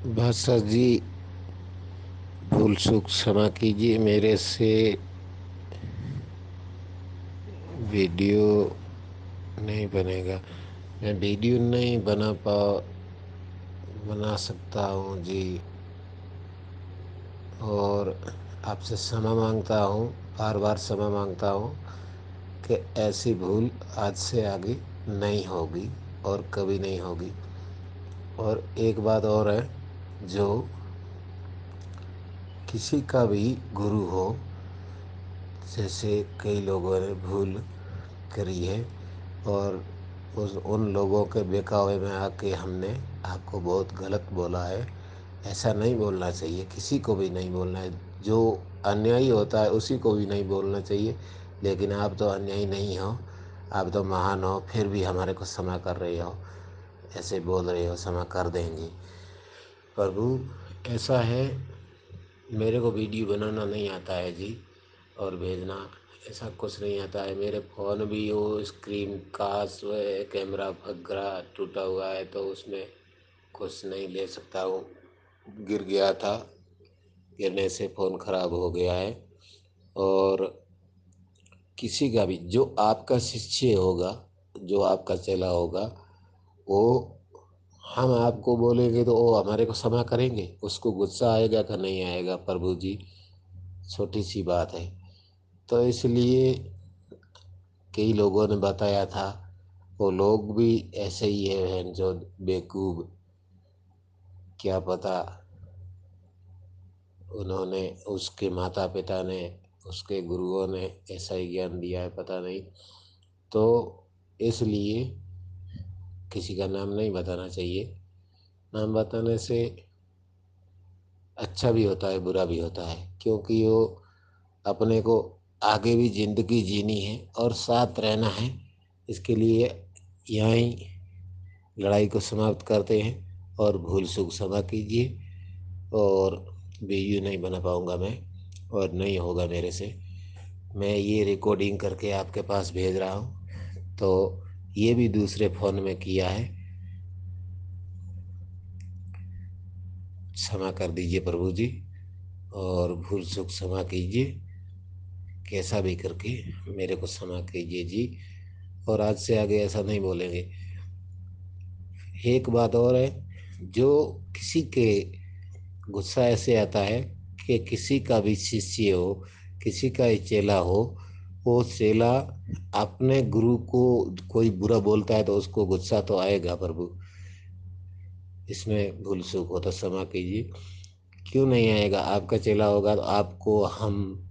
भाषा जी, भूल चूक क्षमा कीजिए। मेरे से वीडियो नहीं बनेगा। मैं वीडियो नहीं बना सकता हूँ जी। और आपसे क्षमा मांगता हूँ, बार बार क्षमा मांगता हूँ कि ऐसी भूल आज से आगे नहीं होगी और कभी नहीं होगी। और एक बात और है, जो किसी का भी गुरु हो, जैसे कई लोगों ने भूल करी है और उन लोगों के बहकावे में आके हमने आपको बहुत गलत बोला है। ऐसा नहीं बोलना चाहिए, किसी को भी नहीं बोलना है। जो अन्यायी होता है उसी को भी नहीं बोलना चाहिए। लेकिन आप तो अन्यायी नहीं हो, आप तो महान हो, फिर भी हमारे को क्षमा कर रहे हो, ऐसे बोल रहे हो। क्षमा कर देंगे प्रभु। ऐसा है, मेरे को वीडियो बनाना नहीं आता है जी, और भेजना ऐसा कुछ नहीं आता है। मेरे फ़ोन भी वो स्क्रीन का कैमरा वगैरह टूटा हुआ है, तो उसमें कुछ नहीं ले सकता हूँ। गिर गया था, गिरने से फ़ोन ख़राब हो गया है। और किसी का भी जो आपका शिष्य होगा, जो आपका चेला होगा, वो हम आपको बोलेंगे तो वो हमारे को क्षमा करेंगे। उसको गुस्सा आएगा कि नहीं आएगा प्रभु जी, छोटी सी बात है। तो इसलिए कई लोगों ने बताया था, वो लोग भी ऐसे ही है जो बेवकूफ़। क्या पता उन्होंने, उसके माता पिता ने, उसके गुरुओं ने ऐसा ही ज्ञान दिया है, पता नहीं। तो इसलिए किसी का नाम नहीं बताना चाहिए। नाम बताने से अच्छा भी होता है, बुरा भी होता है, क्योंकि वो अपने को आगे भी ज़िंदगी जीनी है और साथ रहना है। इसके लिए यहीं लड़ाई को समाप्त करते हैं। और भूल चूक क्षमा कीजिए। और वीडियो नहीं बना पाऊँगा मैं, और नहीं होगा मेरे से। मैं ये रिकॉर्डिंग करके आपके पास भेज रहा हूँ, तो ये भी दूसरे फ़ोन में किया है। क्षमा कर दीजिए प्रभु जी, और भूल चूक क्षमा कीजिए। कैसा भी करके मेरे को क्षमा कीजिए जी, और आज से आगे ऐसा नहीं बोलेंगे। एक बात और है, जो किसी के गुस्सा ऐसे आता है कि किसी का भी शिष्य हो, किसी का ही चेला हो, वो चेला अपने गुरु को कोई बुरा बोलता है तो उसको गुस्सा तो आएगा प्रभु। इसमें भूल चूक हो तो क्षमा कीजिए। क्यों नहीं आएगा? आपका चेला होगा तो आपको हम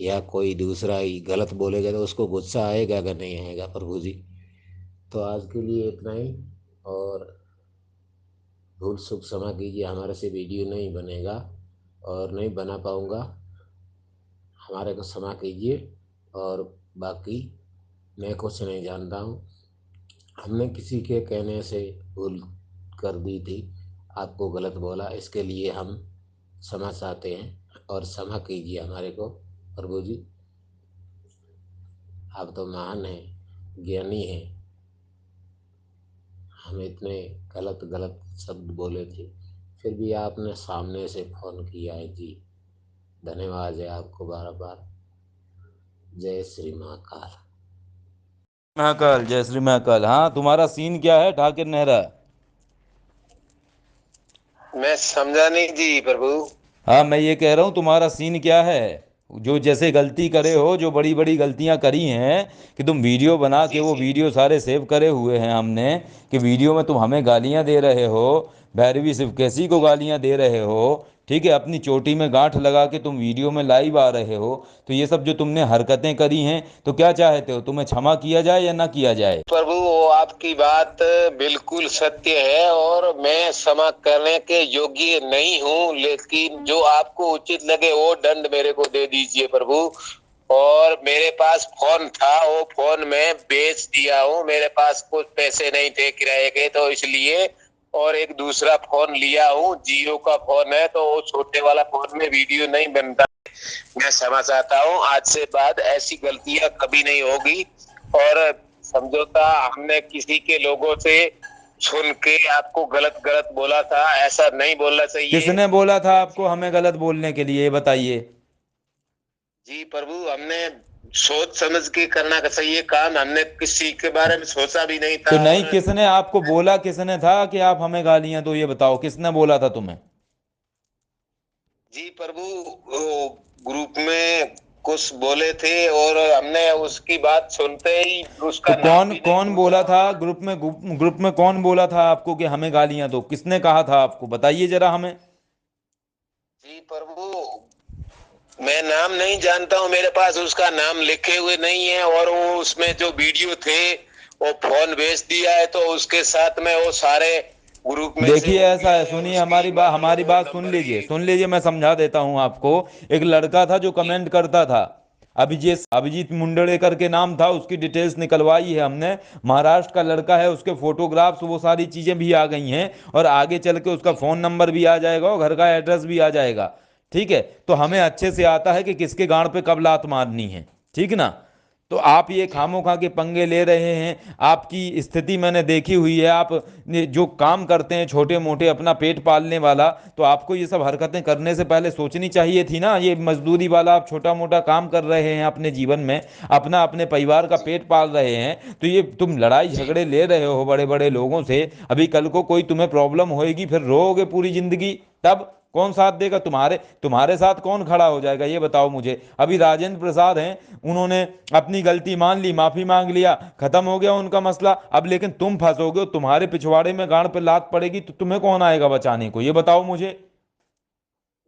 या कोई दूसरा ही गलत बोलेगा तो उसको गुस्सा आएगा कि नहीं आएगा प्रभु जी। तो आज के लिए इतना ही। और भूल चूक क्षमा कीजिए, हमारे से वीडियो नहीं बनेगा और नहीं बना पाऊँगा, हमारे को क्षमा कीजिए। और बाकी मैं कुछ नहीं जानता हूँ, हमने किसी के कहने से भूल कर दी थी, आपको गलत बोला, इसके लिए हम क्षमा चाहते हैं और क्षमा कीजिए हमारे को प्रभु जी। आप तो महान हैं, ज्ञानी हैं, हम इतने गलत गलत शब्द बोले थे, फिर भी आपने सामने से फ़ोन किया है जी। धन्यवाद है आपको बार बार। जय श्री महाकाल। महाकाल, जय श्री महाकाल। हाँ, तुम्हारा सीन क्या है ठाकिर नेहरा? मैं समझा नहीं जी प्रभु। हाँ, मैं ये कह रहा हूँ तुम्हारा सीन क्या है? जो जैसे गलती करे हो, जो बड़ी बड़ी गलतियां करी हैं, कि तुम वीडियो बना के, जी वो जी। वीडियो सारे सेव करे हुए हैं हमने, कि वीडियो में तुम हमें गालियां दे रहे हो, भैरवी शिवकेशी को गालियां दे रहे हो, ठीक है, अपनी चोटी में गांठ लगा के तुम वीडियो में लाइव आ रहे हो। तो ये सब जो तुमने हरकतें करी हैं, तो क्या चाहते हो, तुम्हें क्षमा किया जाए या ना किया जाए? प्रभु, वो आपकी बात बिल्कुल सत्य है और मैं क्षमा करने के योग्य नहीं हूँ, लेकिन जो आपको उचित लगे वो दंड मेरे को दे दीजिए प्रभु। और मेरे पास फोन था, वो फोन मैं बेच दिया हूँ। मेरे पास कुछ पैसे नहीं थे किराए के, तो इसलिए और एक दूसरा फोन लिया हूँ, जियो का फोन है, तो वो छोटे वाला फोन में वीडियो नहीं बनता। मैं क्षमा चाहता हूँ, आज से बाद ऐसी गलतियां कभी नहीं होगी। और समझौता हमने किसी के लोगों से सुन के आपको गलत गलत बोला था, ऐसा नहीं बोलना चाहिए। किसने बोला था आपको हमें गलत बोलने के लिए, ये बताइए। जी प्रभु, हमने सोच समझ के करना चाहिए काम, हमने किसी के बारे में सोचा भी नहीं तो था। नहीं, और किसने आपको बोला, किसने था कि आप हमें गालियां दो, ये बताओ किसने बोला था तुम्हें? जी प्रभु, वो ग्रुप में कुछ बोले थे और हमने उसकी बात सुनते ही तो उसका नाम कौन भी नहीं कौन पूछा। बोला था और ग्रुप में? ग्रुप में कौन बोला था आपको कि हमें गालियां दो? किसने कहा था आपको, बताइए जरा हमें। जी प्रभु, मैं नाम नहीं जानता हूँ, मेरे पास उसका नाम लिखे हुए नहीं है। और वो उसमें जो वीडियो थे वो फोन भेज दिया है, तो उसके साथ में वो सारे ग्रुप में से देखिए उठ ऐसा है, गए हैं। सुनिए उसकी मान हमारी लो बात सुन नंबर लीजिए, भी। सुन लीजिए, मैं समझा देता हूं आपको। एक लड़का था जो जी कमेंट करता था, अभिजीत अभिजीत मुंडड़ेकर के नाम था, उसकी डिटेल्स निकलवाई है हमने। महाराष्ट्र का लड़का है, उसके फोटोग्राफ्स वो सारी चीजें भी आ गई हैं, और आगे चल के उसका जी फोन नंबर भी आ जाएगा और घर का एड्रेस भी आ जाएगा। ठीक है, तो हमें जी अच्छे से आता है कि किसके गांड पे कब लात मारनी है। ठीक ना? तो जी आप ये जी खामोखा के पंगे ले रहे हैं, आपकी स्थिति मैंने देखी हुई है। आप जो काम करते हैं छोटे मोटे अपना पेट पालने वाला, तो आपको ये सब हरकतें करने से पहले सोचनी चाहिए थी ना। ये मजदूरी वाला आप छोटा मोटा काम कर रहे हैं अपने जीवन में, अपना अपने परिवार का जी पेट पाल रहे हैं, तो ये तुम लड़ाई जी झगड़े ले रहे हो बड़े बड़े लोगों से। अभी कल को कोई तुम्हें प्रॉब्लम होएगी, फिर रोओगे पूरी जिंदगी, तब कौन साथ देगा तुम्हारे? तुम्हारे साथ कौन खड़ा हो जाएगा, ये बताओ मुझे। अभी राजेंद्र प्रसाद हैं, उन्होंने अपनी गलती मान ली, माफी मांग लिया, खत्म हो गया उनका मसला। अब लेकिन तुम फंसोगे, तुम्हारे पिछवाड़े में गांड पे लात पड़ेगी, तो तुम्हें कौन आएगा बचाने को, ये बताओ मुझे।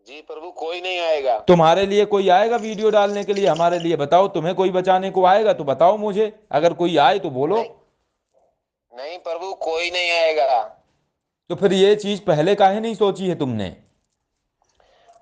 जी प्रभु, कोई नहीं आएगा। तुम्हारे लिए कोई आएगा वीडियो डालने के लिए? हमारे लिए बताओ, तुम्हें कोई बचाने को आएगा तो बताओ मुझे, अगर कोई आए तो बोलो। नहीं नहीं प्रभु, कोई नहीं आएगा। तो फिर ये चीज पहले काहे नहीं सोची है तुमने?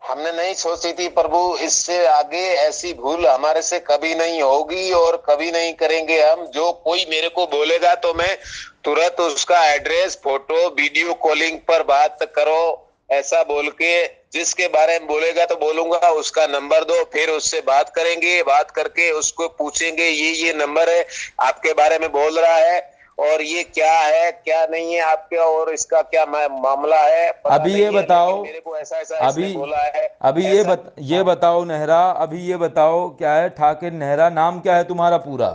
हमने नहीं सोची थी प्रभु, इससे आगे ऐसी भूल हमारे से कभी नहीं होगी और कभी नहीं करेंगे हम। जो कोई मेरे को बोलेगा तो मैं तुरंत उसका एड्रेस, फोटो, वीडियो कॉलिंग पर बात करो ऐसा बोल के, जिसके बारे में बोलेगा तो बोलूंगा उसका नंबर दो, फिर उससे बात करेंगे। बात करके उसको पूछेंगे ये नंबर है, आपके बारे में बोल रहा है, और ये क्या है क्या नहीं है आपके, और इसका क्या मामला है पता अभी ये नहीं है, बताओ, लेकिन मेरे को ऐसा ऐसा अभी इसने बोला है। अभी ऐसा ये बताओ नेहरा, अभी ये बताओ क्या है ठाकुर नेहरा, नाम क्या है तुम्हारा पूरा?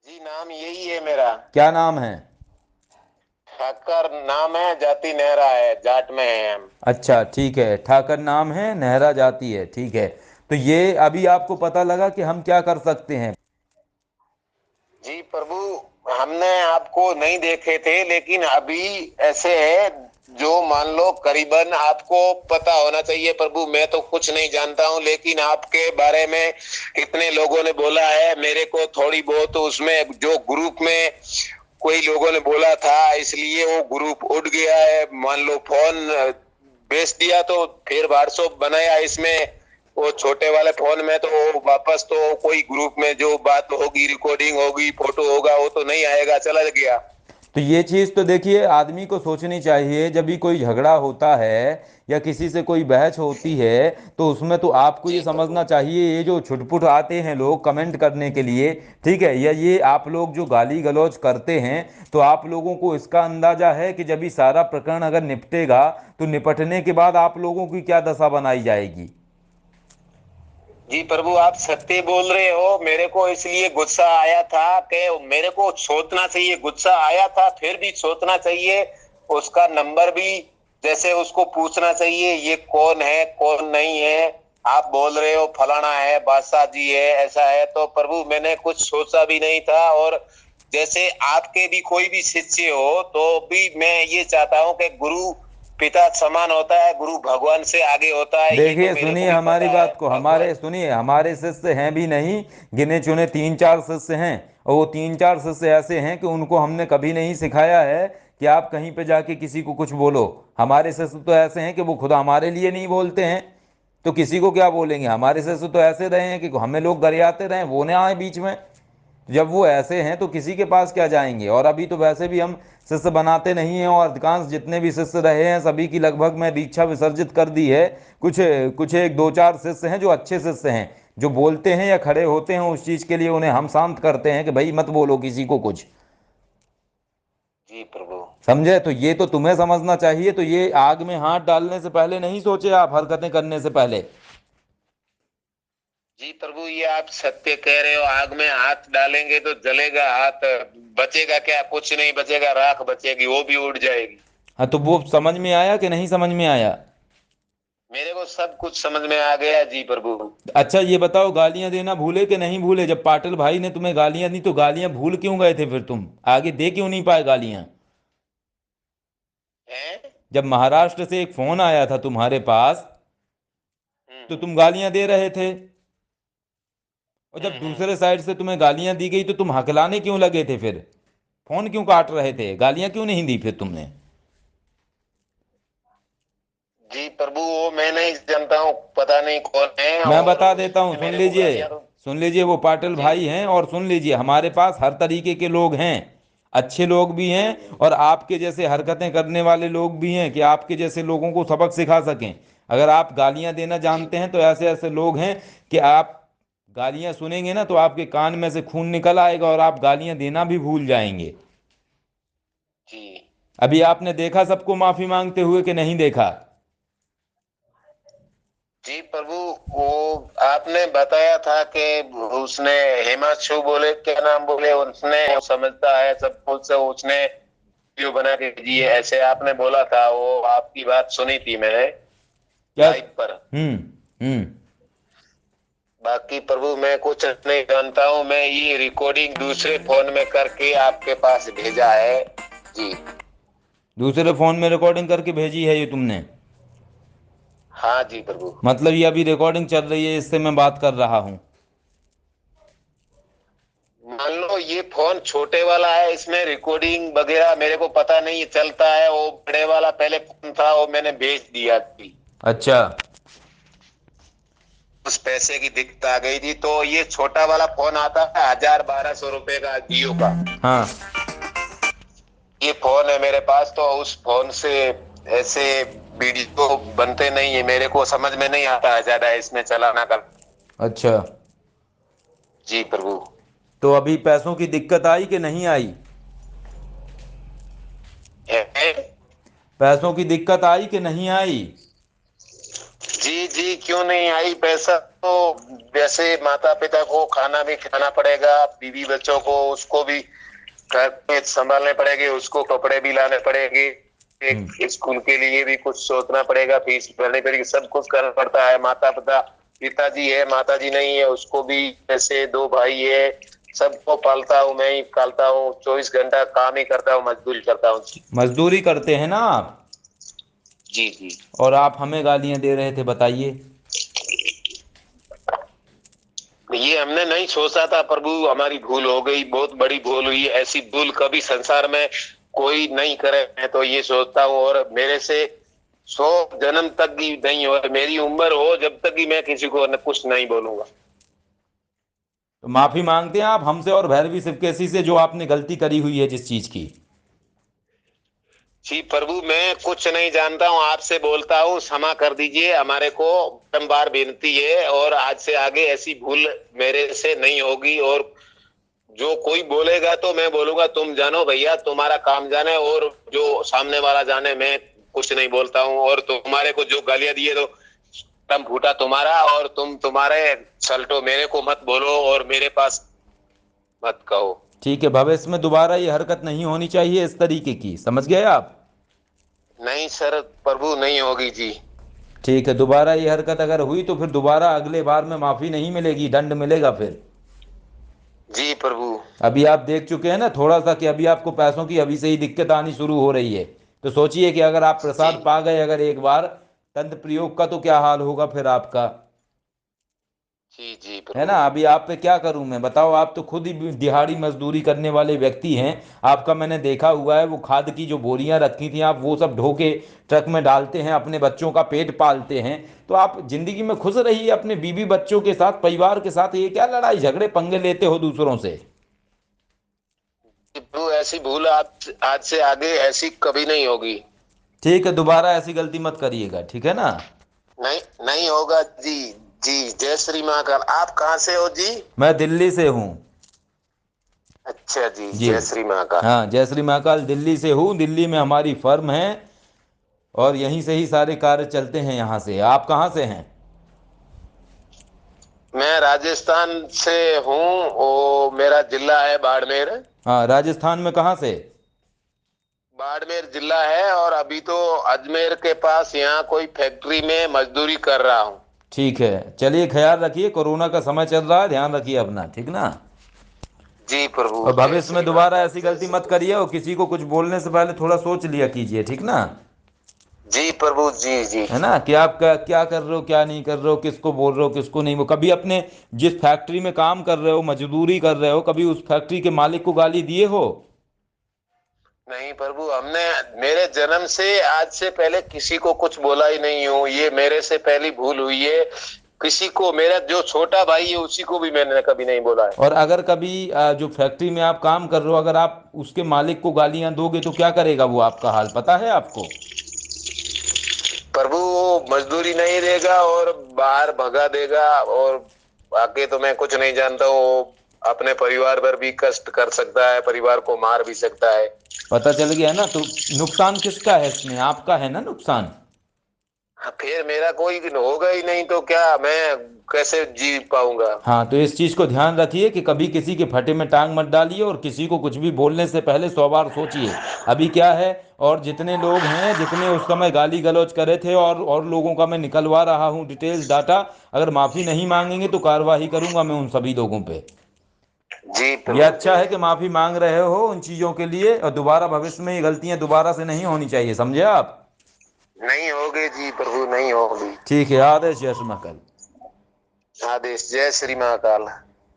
जी नाम यही है मेरा। क्या नाम है? ठाकर नाम है, जाति नेहरा है, जाट में है हम। अच्छा ठीक है, ठाकर नाम है, नेहरा जाती है, ठीक है। तो ये अभी आपको पता लगा कि हम क्या कर सकते हैं? जी प्रभु, हमने आपको नहीं देखे थे, लेकिन अभी ऐसे है जो मान लो करीबन आपको पता होना चाहिए प्रभु। मैं तो कुछ नहीं जानता हूँ, लेकिन आपके बारे में कितने लोगों ने बोला है मेरे को, थोड़ी बहुत उसमें जो ग्रुप में कोई लोगों ने बोला था, इसलिए वो ग्रुप उठ गया है। मान लो फोन बेच दिया तो फिर व्हाट्सएप बनाया इसमें, वो छोटे वाले फोन में, तो वो वापस तो कोई ग्रुप में जो बात होगी, रिकॉर्डिंग होगी, फोटो होगा, वो तो नहीं आएगा, चला गया। तो ये चीज़ तो देखिए आदमी को सोचनी चाहिए, जब भी कोई झगड़ा होता है या किसी से कोई बहस होती है, तो उसमें तो आपको ये जी प्रभु। समझना चाहिए, ये जो छुटपुट आते हैं लोग कमेंट करने के लिए, ठीक है, या ये आप लोग जो गाली गलौज करते हैं, तो आप लोगों को इसका अंदाजा है कि जब ये सारा प्रकरण अगर निपटेगा, तो निपटने के बाद आप लोगों की क्या दशा बनाई जाएगी? जी प्रभु, आप सत्य बोल रहे हो। मेरे को इसलिए गुस्सा आया था कि मेरे को सोचना चाहिए, गुस्सा आया था फिर भी सोचना चाहिए, उसका नंबर भी जैसे उसको पूछना चाहिए ये कौन है कौन नहीं है। आप बोल रहे हो फलाना है, बादशाह जी है, ऐसा है, तो प्रभु मैंने कुछ सोचा भी नहीं था। और जैसे आपके भी कोई भी शिष्य हो तो भी मैं ये चाहता हूँ कि गुरु पिता समान होता है, गुरु भगवान से आगे होता है, ये तो देखिए मेरे को सुनिए भी हमारी पता है। बात को, भगवान। हमारे सुनिए, हमारे शिष्य हैं भी नहीं, गिने चुने तीन चार शिष्य हैं, और वो तीन चार शिष्य ऐसे हैं कि उनको हमने कभी नहीं सिखाया है कि आप कहीं पे जाके किसी को कुछ बोलो। हमारे शिष्य तो ऐसे हैं कि वो खुद हमारे लिए नहीं बोलते हैं, तो किसी को क्या बोलेंगे? हमारे शिष्य तो ऐसे रहे हैं कि हमें लोग गरियाते रहे, वो ना आए बीच में। जब वो ऐसे हैं तो किसी के पास क्या जाएंगे? और अभी तो वैसे भी हम शिष्य बनाते नहीं हैं, और अधिकांश जितने भी शिष्य रहे हैं सभी की लगभग मैं दीक्षा विसर्जित कर दी है। कुछ कुछ एक दो चार शिष्य हैं जो अच्छे शिष्य हैं, जो बोलते हैं या खड़े होते हैं उस चीज़ के लिए, उन्हें हम शांत करते हैं कि भाई मत बोलो किसी को कुछ। जी जी प्रभु। समझे? तो ये तो तुम्हें समझना चाहिए। तो ये आग में हाथ डालने से पहले नहीं सोचे आप, हरकतें करने से पहले। जी प्रभु, ये आप सत्य कह रहे हो, आग में हाथ डालेंगे तो जलेगा हाथ, बचेगा क्या? कुछ नहीं बचेगा, राख बचेगी, वो भी उड़ जाएगी। हाँ, तो वो समझ में आया कि नहीं समझ में आया? मेरे को सब कुछ समझ में आ गया जी प्रभु। अच्छा ये बताओ, गालियां देना भूले कि नहीं भूले? जब पाटिल भाई ने तुम्हें गालियां दी तो गालियां भूल क्यों गए थे फिर तुम? आगे दे क्यों नहीं पाए गालियां? हैं? जब महाराष्ट्र से एक फोन आया था तुम्हारे पास तो हम्म। तुम गालियां दे रहे थे, और जब हम्म। दूसरे साइड से तुम्हें गालियां दी गई तो तुम हकलाने क्यों लगे थे फिर? फोन क्यों काट रहे थे? गालियां क्यों नहीं दी फिर तुमने? जी प्रभु, वो मैं नहीं जानता हूँ, पता नहीं कौन है, मैं और बता देता हूँ, उसने सुन मेरे को लीजिए। गालियां तो। सुन लीजिए, वो पाटिल जी। भाई हैं, और सुन लीजिए, हमारे पास हर तरीके के लोग हैं। अच्छे लोग भी हैं हम्म। और आपके जैसे हरकतें करने वाले लोग भी हैं, कि आपके जैसे लोगों को सबक सिखा सकें। अगर आप गालियां देना जी। जानते हैं तो ऐसे ऐसे लोग हैं कि आप गालियां सुनेंगे ना तो आपके कान में से खून निकल आएगा और आप गालियां देना भी भूल जाएंगे। जी। अभी आपने देखा सबको माफी मांगते हुए कि नहीं देखा? जी प्रभु, वो आपने बताया था कि उसने, हिमांशु बोले, क्या नाम बोले, उसने, वो समझता है सब कुछ, उसने वीडियो बना के दी है, ऐसे आपने बोला था। वो आपकी बात सुनी थी मैंने क्या? लाइव पर। हम्म। हम्म। बाकी प्रभु मैं कुछ नहीं जानता हूँ, मैं ये रिकॉर्डिंग दूसरे फोन में करके आपके पास भेजा है। जी। दूसरे फोन में रिकॉर्डिंग करके भेजी है ये तुमने? हाँ जी प्रभु। मतलब ये अभी रिकॉर्डिंग चल रही है, इससे मैं बात कर रहा हूँ? मान लो ये फोन छोटे वाला है, इसमें रिकॉर्डिंग वगैरह मेरे को पता नहीं चलता है। वो बड़े वाला पहले फोन था, वो मैंने बेच दिया थी। अच्छा। उस पैसे की दिक्कत आ गई थी, तो ये छोटा वाला फोन आता है 1000-1200 रुपए का, जियो का। हाँ। ये फोन है मेरे पास, तो उस फोन से ऐसे वीडियो बनते नहीं है, मेरे को समझ में नहीं आता है ज्यादा इसमें चलाना का। अच्छा, जी प्रभु। तो अभी पैसों की दिक्कत आई कि नहीं आई? है? पैसों की दिक्कत आई कि नहीं आई? जी जी, क्यों नहीं आई? पैसा तो वैसे माता पिता को खाना भी खिलाना पड़ेगा, बीवी बच्चों को, उसको भी घर में संभालने पड़ेगी, उसको कपड़े भी लाने पड़ेंगे, हम्म। एक स्कूल के लिए भी कुछ सोचना पड़ेगा, फीस भरनी पड़ेगी, सब कुछ करना पड़ता है। माता पिता, पिताजी है, माताजी नहीं है, उसको भी, जैसे दो भाई है, सबको पालता हूँ, मैं ही पालता हूँ, 24 घंटा काम ही करता हूँ, मजदूरी करता हूँ। मजदूरी करते हैं ना आप? जी जी। और आप हमें गालियां दे रहे थे, बताइए। ये हमने नहीं सोचा था प्रभु, हमारी भूल हो गई, बहुत बड़ी भूल हुई। ऐसी भूल कभी संसार में कोई नहीं करे, मैं तो ये सोचता हूँ। और मेरे से 100 जन्म तक भी नहीं हो, मेरी उम्र हो जब तक भी, मैं किसी को कुछ नहीं बोलूंगा। तो माफी मांगते हैं आप हमसे और भैरवी शिवकेशी से, जो आपने गलती करी हुई है जिस चीज की? जी प्रभु, मैं कुछ नहीं जानता हूँ, आपसे बोलता हूँ, क्षमा कर दीजिए, हमारे को बारंबार विनती है, और आज से आगे ऐसी भूल मेरे से नहीं होगी। और जो कोई बोलेगा तो मैं बोलूंगा, तुम जानो भैया, तुम्हारा काम जाने, और जो सामने वाला जाने, मैं कुछ नहीं बोलता हूँ। और तुम्हारे को जो गालियां दिए तो दम फूटा तुम्हारा, और तुम तुम्हारे सल्टो, मेरे को मत बोलो और मेरे पास मत कहो। ठीक है, भविष्य में दोबारा ये हरकत नहीं होनी चाहिए इस तरीके की, समझ गए आप? नहीं सर प्रभु, नहीं होगी जी। ठीक है, दोबारा ये हरकत अगर हुई तो फिर दोबारा अगले बार में माफी नहीं मिलेगी, दंड मिलेगा फिर। जी प्रभु। अभी आप देख चुके हैं ना थोड़ा सा, कि अभी आपको पैसों की अभी से ही दिक्कत आनी शुरू हो रही है। तो सोचिए कि अगर आप जी प्रसाद पा गए अगर एक बार तंत्र प्रयोग का, तो क्या हाल होगा फिर आपका? जी। जी है ना? प्रभु। अभी आप पे क्या करूं मैं, बताओ? आप तो खुद ही दिहाड़ी मजदूरी करने वाले व्यक्ति हैं। आपका मैंने देखा हुआ है, वो खाद की जो बोरियां रखी थी आप वो सब ढो के ट्रक में डालते हैं, अपने बच्चों का पेट पालते हैं। तो आप जिंदगी में खुश रहिए अपने बीवी बच्चों के साथ, परिवार के साथ। ये क्या लड़ाई झगड़े पंगे लेते हो दूसरों से? जी प्रभु, ऐसी भूल आज से आगे ऐसी कभी नहीं होगी। ठीक है, दोबारा ऐसी गलती मत करिएगा, ठीक है ना? नहीं, नहीं होगा जी। जी, जय श्री महाकाल। आप कहाँ से हो जी? मैं दिल्ली से हूँ। अच्छा जी, जी। जय श्री महाकाल। हाँ, जय श्री महाकाल। दिल्ली से हूँ, दिल्ली में हमारी फर्म है और यहीं से ही सारे कार्य चलते हैं। यहाँ से आप कहाँ से हैं? मैं राजस्थान से हूँ। वो मेरा जिला है बाड़मेर। हाँ, राजस्थान में कहाँ से? बाड़मेर जिला है, और अभी तो अजमेर के पास यहाँ कोई फैक्ट्री में मजदूरी कर रहा हूँ। ठीक है, चलिए ख्याल रखिए, कोरोना का समय चल रहा है, ध्यान रखिए अपना, ठीक ना। जी प्रभु, और जय भविष्य में श्री दोबारा महाकाल, ऐसी जय गलती श्री मत करिए, कृष्ण। और किसी को कुछ बोलने से पहले थोड़ा सोच लिया कीजिए, ठीक ना। जी प्रभु, जी जी। है ना, कि आप क्या कर रहे हो, क्या नहीं कर रहे हो, किसको बोल रहे हो, किसको नहीं। वो कभी अपने जिस फैक्ट्री में काम कर रहे हो, मजदूरी कर रहे हो, कभी उस फैक्ट्री के मालिक को गाली दिए हो? नहीं प्रभु, हमने मेरे जन्म से आज से पहले किसी को कुछ बोला ही नहीं हूँ। ये मेरे से पहली भूल हुई है। किसी को, मेरा जो छोटा भाई है उसी को भी मैंने कभी नहीं बोला है। और अगर कभी जो फैक्ट्री में आप काम कर रहे हो, अगर आप उसके मालिक को गालियां दोगे तो क्या करेगा वो, आपका हाल पता है आपको? प्रभु, वो मजदूरी नहीं देगा और बाहर भगा देगा। और आगे तो मैं कुछ नहीं जानता। वो अपने परिवार पर भी कष्ट कर सकता है, परिवार को मार भी सकता है। पता चल गया ना, तो नुकसान किसका है इसमें, आपका है ना नुकसान। हाँ, फिर मेरा कोई होगा ही नहीं तो क्या, मैं कैसे जी पाऊंगा। हाँ, तो इस चीज को ध्यान रखिए कि कभी किसी के फटे में टांग मत डालिए, और किसी को कुछ भी बोलने से पहले 100 बार सोचिए। अभी क्या है, और जितने लोग हैं, जितने उस समय गाली गलौज करे थे, और लोगों का मैं निकलवा रहा हूँ डिटेल्स डाटा, अगर माफी नहीं मांगेंगे तो कार्रवाई करूंगा मैं उन सभी लोगों पे। जी ये प्रभु, अच्छा जय है कि माफी मांग रहे हो उन चीजों के लिए, और दोबारा भविष्य में ये गलतियां दोबारा से नहीं होनी चाहिए, समझे आप। नहीं होगी जी प्रभु, नहीं होगी। ठीक है, आदेश जय श्री महाकाल। आदेश, जय श्री महाकाल।